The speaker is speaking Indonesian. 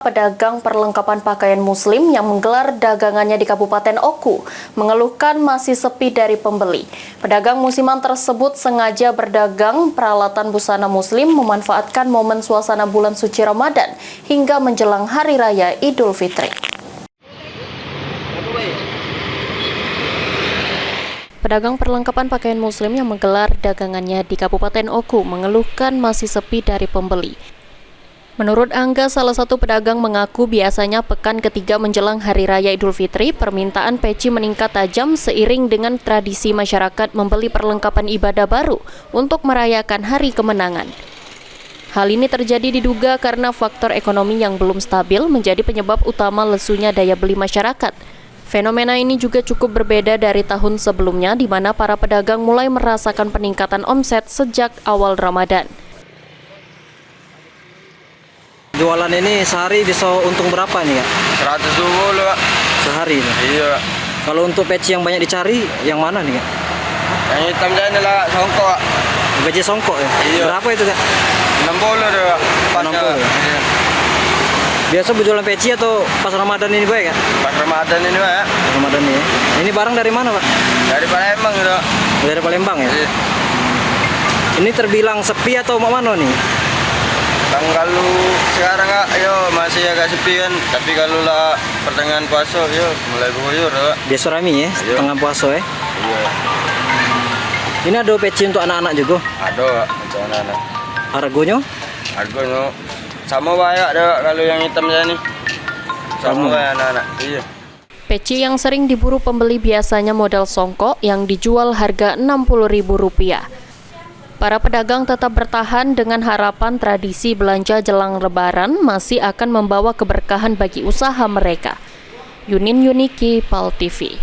Pedagang perlengkapan pakaian muslim yang menggelar dagangannya di Kabupaten Oku mengeluhkan masih sepi dari pembeli. Pedagang musiman tersebut sengaja berdagang peralatan busana muslim memanfaatkan momen suasana bulan suci Ramadan hingga menjelang Hari Raya Idul Fitri. Pedagang perlengkapan pakaian muslim yang menggelar dagangannya di Kabupaten Oku mengeluhkan masih sepi dari pembeli. Menurut Angga, salah satu pedagang mengaku biasanya pekan ketiga menjelang Hari Raya Idul Fitri, permintaan peci meningkat tajam seiring dengan tradisi masyarakat membeli perlengkapan ibadah baru untuk merayakan Hari Kemenangan. Hal ini terjadi diduga karena faktor ekonomi yang belum stabil menjadi penyebab utama lesunya daya beli masyarakat. Fenomena ini juga cukup berbeda dari tahun sebelumnya di mana para pedagang mulai merasakan peningkatan omset sejak awal Ramadan. Jualan ini sehari bisa untung berapa nih, Kak? 120, Kak. Sehari nih? Iya. Kalau untuk peci yang banyak dicari, yang mana nih, Kak? Yang hitam jadi lah, songkok, Kak. Peci songkok ya? Iya. Berapa itu, Kak? 60 deh, Kak. 60 ya? Iya. Biasa berjualan peci atau pas Ramadan ini, Pak, Kak? Pas Ramadan ini, Pak, ya. Pas Ramadan ini ya? Ini barang dari mana, Pak? Dari Palembang, gitu. Dari Palembang ya? Iya. Ini terbilang sepi atau mau mana nih? Kalau sekarang, Kak, yo masih agak sepi kan. Tapi kalau lah pertengahan puasa, yo mulai buyur, Kak. Biasa rame ya, Iya. tengah puasa ya? Iya. Ini ada peci untuk anak-anak juga? Ada, Kak, untuk anak-anak. Harganya? Harganya sama banyak deh, Kak, kalau yang hitam ini. Sama banyak anak-anak. Iya. Peci yang sering diburu pembeli biasanya model songkok yang dijual harga Rp60.000. Para pedagang tetap bertahan dengan harapan tradisi belanja jelang Lebaran masih akan membawa keberkahan bagi usaha mereka. Yunin Yuniki, PAL TV.